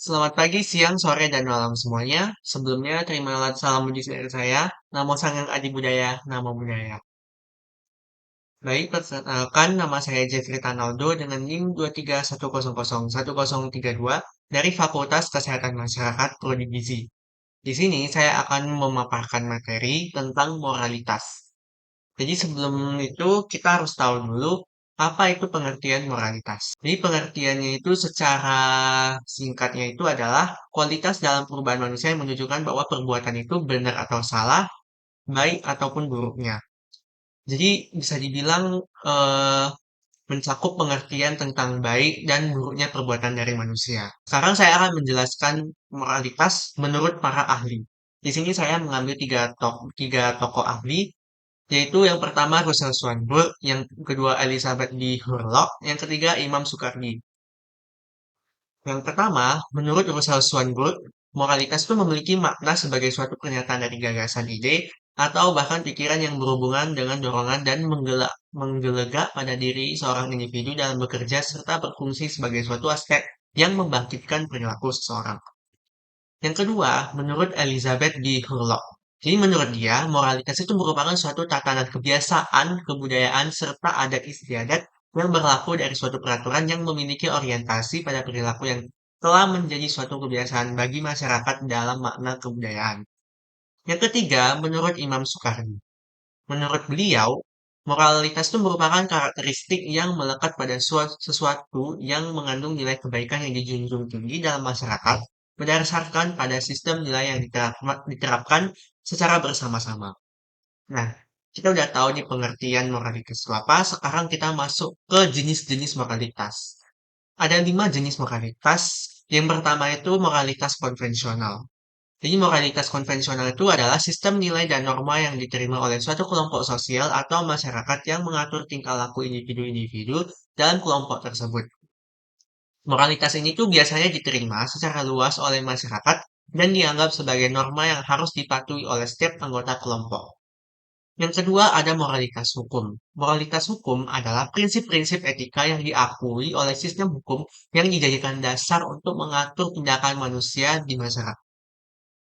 Selamat pagi, siang, sore, dan malam semuanya. Sebelumnya, terima salam puji dari saya. Namo Sangyang Adi Budaya, Namo Buddhaya. Baik, perkenalkan nama saya Jeffrey Tanaldo dengan NIM 2310010032 dari Fakultas Kesehatan Masyarakat Prodi Gizi. Di sini saya akan memaparkan materi tentang moralitas. Jadi sebelum itu kita harus tahu dulu apa itu pengertian moralitas. Jadi pengertiannya itu secara singkatnya itu adalah kualitas dalam perubahan manusia yang menunjukkan bahwa perbuatan itu benar atau salah, baik ataupun buruknya. Jadi bisa dibilang eh, mencakup pengertian tentang baik dan buruknya perbuatan dari manusia. Sekarang saya akan menjelaskan moralitas menurut para ahli. Di sini saya mengambil tiga tokoh ahli, yaitu yang pertama Russell Swanburg, yang kedua Elizabeth D. Hurlock, yang ketiga Imam Sukardi. Yang pertama, menurut Russell Swanburg, moralitas itu memiliki makna sebagai suatu pernyataan dari gagasan ide atau bahkan pikiran yang berhubungan dengan dorongan dan menggelegak pada diri seorang individu dalam bekerja serta berfungsi sebagai suatu aspek yang membangkitkan perilaku seseorang. Yang kedua, menurut Elizabeth D. Hurlock. Jadi menurut dia, moralitas itu merupakan suatu tatanan kebiasaan, kebudayaan, serta adat istiadat yang berlaku dari suatu peraturan yang memiliki orientasi pada perilaku yang telah menjadi suatu kebiasaan bagi masyarakat dalam makna kebudayaan. Yang ketiga, menurut Imam Sukardi. Menurut beliau, moralitas itu merupakan karakteristik yang melekat pada sesuatu yang mengandung nilai kebaikan yang dijunjung tinggi dalam masyarakat berdasarkan pada sistem nilai yang diterapkan secara bersama-sama. Nah, kita udah tahu nih pengertian moralitas itu apa. Sekarang kita masuk ke jenis-jenis moralitas. Ada 5 jenis moralitas. Yang pertama itu moralitas konvensional. Jadi moralitas konvensional itu adalah sistem nilai dan norma yang diterima oleh suatu kelompok sosial atau masyarakat yang mengatur tingkah laku individu-individu dalam kelompok tersebut. Moralitas ini tuh biasanya diterima secara luas oleh masyarakat dan dianggap sebagai norma yang harus dipatuhi oleh setiap anggota kelompok. Yang kedua ada moralitas hukum. Moralitas hukum adalah prinsip-prinsip etika yang diakui oleh sistem hukum yang dijadikan dasar untuk mengatur tindakan manusia di masyarakat.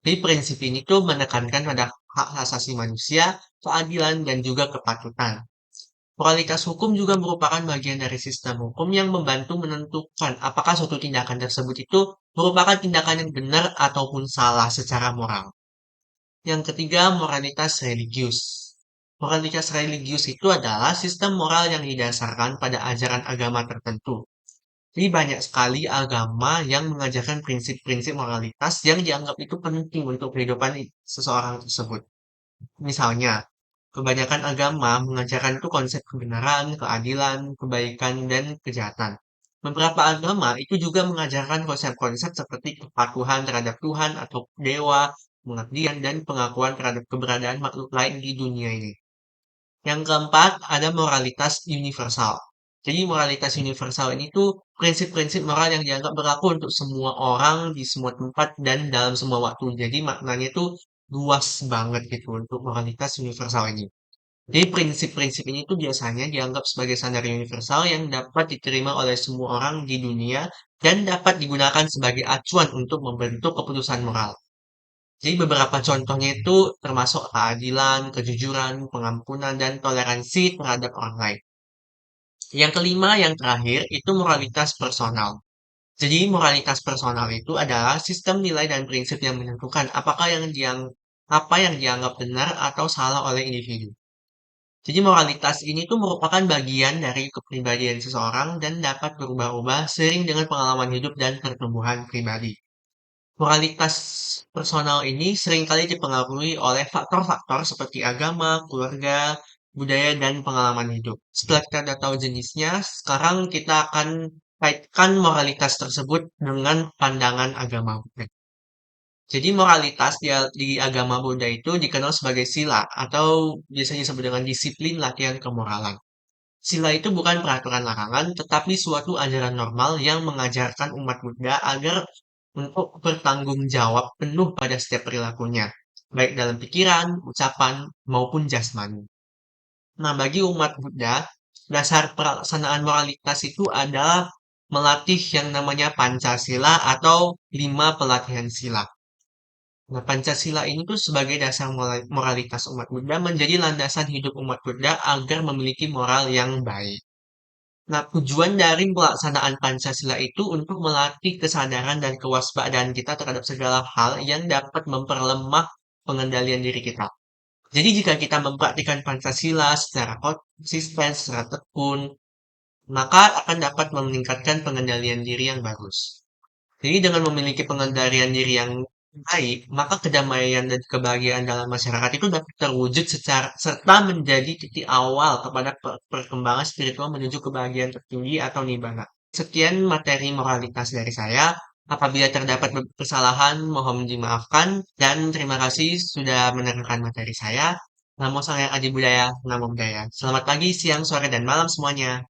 Jadi prinsip ini tuh menekankan pada hak asasi manusia, keadilan, dan juga kepatutan. Moralitas hukum juga merupakan bagian dari sistem hukum yang membantu menentukan apakah suatu tindakan tersebut itu merupakan tindakan yang benar ataupun salah secara moral. Yang ketiga, moralitas religius. Moralitas religius itu adalah sistem moral yang didasarkan pada ajaran agama tertentu. Jadi banyak sekali agama yang mengajarkan prinsip-prinsip moralitas yang dianggap itu penting untuk kehidupan seseorang tersebut. Misalnya, kebanyakan agama mengajarkan itu konsep kebenaran, keadilan, kebaikan, dan kejahatan. Beberapa agama itu juga mengajarkan konsep-konsep seperti kepatuhan terhadap Tuhan atau dewa, pengabdian, dan pengakuan terhadap keberadaan makhluk lain di dunia ini. Yang keempat, ada moralitas universal. Jadi moralitas universal ini tuh prinsip-prinsip moral yang dianggap berlaku untuk semua orang di semua tempat dan dalam semua waktu. Jadi maknanya tuh luas banget gitu untuk moralitas universal ini. Jadi prinsip-prinsip ini tuh biasanya dianggap sebagai standar universal yang dapat diterima oleh semua orang di dunia dan dapat digunakan sebagai acuan untuk membentuk keputusan moral. Jadi beberapa contohnya itu termasuk keadilan, kejujuran, pengampunan, dan toleransi terhadap orang lain. Yang kelima, yang terakhir, itu moralitas personal. Jadi moralitas personal itu adalah sistem nilai dan prinsip yang menentukan apa yang dianggap benar atau salah oleh individu. Jadi moralitas ini tuh merupakan bagian dari kepribadian seseorang dan dapat berubah-ubah seiring dengan pengalaman hidup dan pertumbuhan pribadi. Moralitas personal ini seringkali dipengaruhi oleh faktor-faktor seperti agama, keluarga, budaya, dan pengalaman hidup. Setelah kita sudah tahu jenisnya, sekarang kita akan kaitkan moralitas tersebut dengan pandangan agama Buddha. Jadi moralitas di agama Buddha itu dikenal sebagai sila atau biasanya disebut dengan disiplin latihan kemoralan. Sila itu bukan peraturan larangan, tetapi suatu ajaran normal yang mengajarkan umat Buddha agar untuk bertanggung jawab penuh pada setiap perilakunya, baik dalam pikiran, ucapan, maupun jasmani. Nah, bagi umat Buddha, dasar pelaksanaan moralitas itu adalah melatih yang namanya Pancasila atau 5 pelatihan sila. Nah, Pancasila ini tuh sebagai dasar moralitas umat Buddha menjadi landasan hidup umat Buddha agar memiliki moral yang baik. Nah, tujuan dari pelaksanaan Pancasila itu untuk melatih kesadaran dan kewaspadaan kita terhadap segala hal yang dapat memperlemah pengendalian diri kita. Jadi jika kita mempraktikkan Pancasila secara konsisten, secara tekun, maka akan dapat meningkatkan pengendalian diri yang bagus. Jadi dengan memiliki pengendalian diri yang baik, maka kedamaian dan kebahagiaan dalam masyarakat itu dapat terwujud secara serta menjadi titik awal kepada perkembangan spiritual menuju kebahagiaan tertinggi atau nibbana. Sekian materi moralitas dari saya. Apabila terdapat kesalahan, mohon dimaafkan dan terima kasih sudah mendengarkan materi saya. Namo Sang Hyang Adi Budaya, Namo Buddhaya. Selamat pagi, siang, sore, dan malam semuanya.